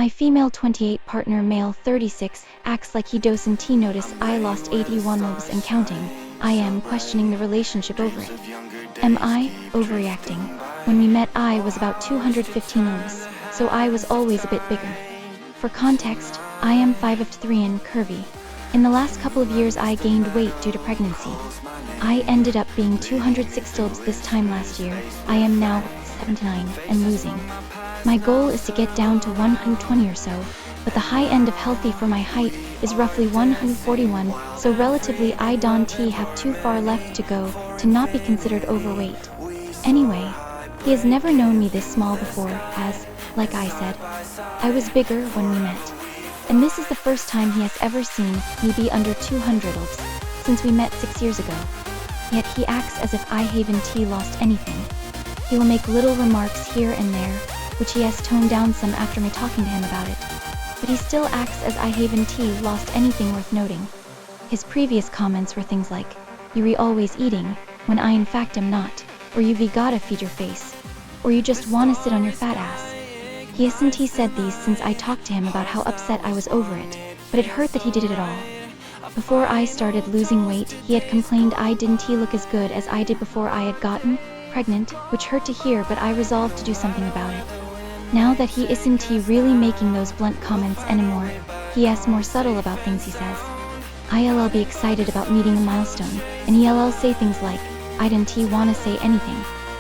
My female 28 partner male 36 acts like he doesn't notice I lost 81 lbs and counting. I am questioning the relationship over it. Am I overreacting? When we met I was about 215 lbs, so I was always a bit bigger. For context, I am 5'3" and curvy. In the last couple of years I gained weight due to pregnancy. I ended up being 206 lbs this time last year. I am now 79 and losing. My goal is to get down to 120 or so, but the high end of healthy for my height is roughly 141, so relatively I don't have too far left to go to not be considered overweight. Anyway, he has never known me this small before, as, like I said, I was bigger when we met. And this is the first time he has ever seen me be under 200 lbs since we met 6 years ago. Yet he acts as if I haven't lost anything. He will make little remarks here and there, which he has toned down some after me talking to him about it. But he still acts as I haven't lost anything worth noting. His previous comments were things like, "You're always eating, when I in fact am not," or "You gotta feed your face," or "You just wanna sit on your fat ass." He said these since I talked to him about how upset I was over it, but it hurt that he did it at all. Before I started losing weight, he had complained I didn't look as good as I did before I had gotten pregnant, which hurt to hear, but I resolved to do something about it. Now that he isn't really making those blunt comments anymore, he is more subtle about things he says. I'll be excited about meeting a milestone, and he'll say things like, "I didn't wanna say anything.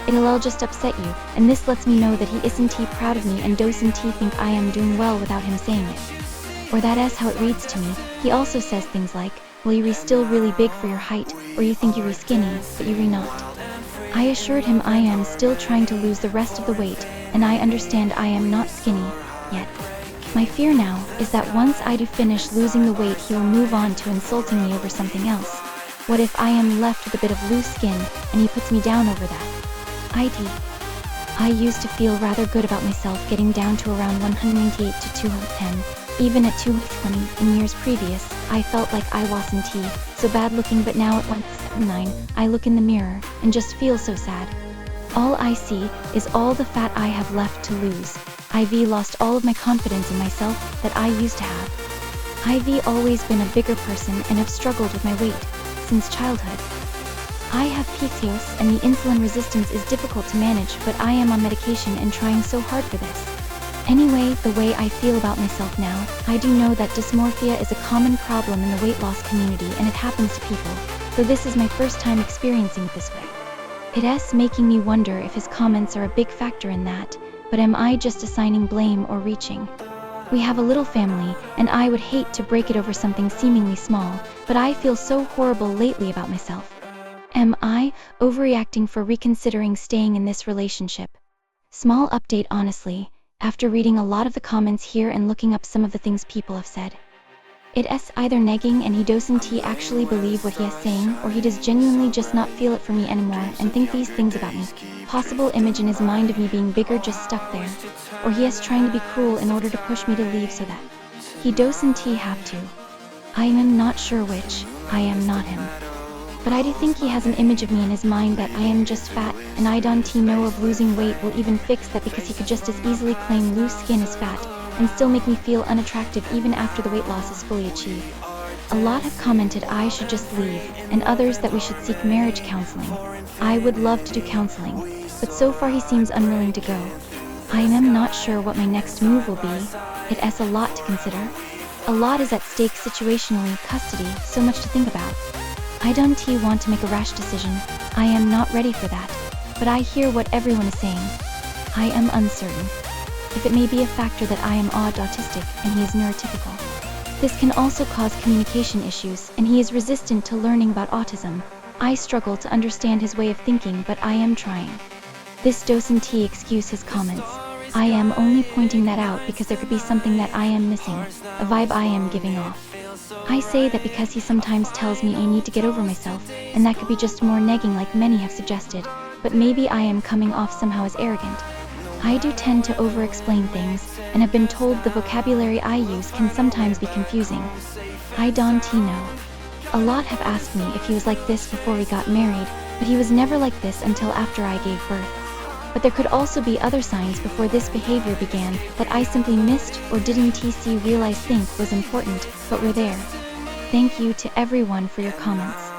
It'll just upset you," and this lets me know that he isn't proud of me and doesn't think I am doing well without him saying it. Or that is how it reads to me. He also says things like, "Well, you're still really big for your height," or "You think you're skinny, but you're not." I assured him I am still trying to lose the rest of the weight, and I understand I am not skinny yet. My fear now is that once I do finish losing the weight he will move on to insulting me over something else. What if I am left with a bit of loose skin, and he puts me down over that? I used to feel rather good about myself getting down to around 198 to 210. Even at 220 in years previous, I felt like I wasn't so bad looking, but now at 179, I look in the mirror and just feel so sad. All I see is all the fat I have left to lose. I've lost all of my confidence in myself that I used to have. I've always been a bigger person and have struggled with my weight since childhood. I have PCOS and the insulin resistance is difficult to manage, but I am on medication and trying so hard for this. Anyway, the way I feel about myself now, I do know that dysmorphia is a common problem in the weight loss community and it happens to people, though this is my first time experiencing it this way. It is making me wonder if his comments are a big factor in that, but am I just assigning blame or reaching? We have a little family, and I would hate to break it over something seemingly small, but I feel so horrible lately about myself. Am I overreacting for reconsidering staying in this relationship? Small update honestly, after reading a lot of the comments here and looking up some of the things people have said. It is either negging and he doesn't actually believe what he is saying, or he does genuinely just not feel it for me anymore and think these things about me. Possible image in his mind of me being bigger just stuck there. Or he is trying to be cruel in order to push me to leave so that he doesn't have to. I am not sure which. I am not him. But I do think he has an image of me in his mind that I am just fat, and I don't know if losing weight will even fix that, because he could just as easily claim loose skin is fat and still make me feel unattractive even after the weight loss is fully achieved. A lot have commented I should just leave, and others that we should seek marriage counseling. I would love to do counseling, but so far he seems unwilling to go. I am not sure what my next move will be. It is a lot to consider. A lot is at stake situationally, custody, so much to think about. I don't want to make a rash decision. I am not ready for that. But I hear what everyone is saying. I am uncertain. If it may be a factor that I am autistic and he is neurotypical. This can also cause communication issues, and he is resistant to learning about autism. I struggle to understand his way of thinking, but I am trying. This doesn't excuse his comments. I am only pointing that out because there could be something that I am missing, a vibe I am giving off. I say that because he sometimes tells me I need to get over myself, and that could be just more negging like many have suggested, but maybe I am coming off somehow as arrogant. I do tend to over-explain things, and have been told the vocabulary I use can sometimes be confusing. I don't know. A lot have asked me if he was like this before we got married, but he was never like this until after I gave birth. But there could also be other signs before this behavior began that I simply missed or didn't realize think was important, but were there. Thank you to everyone for your comments.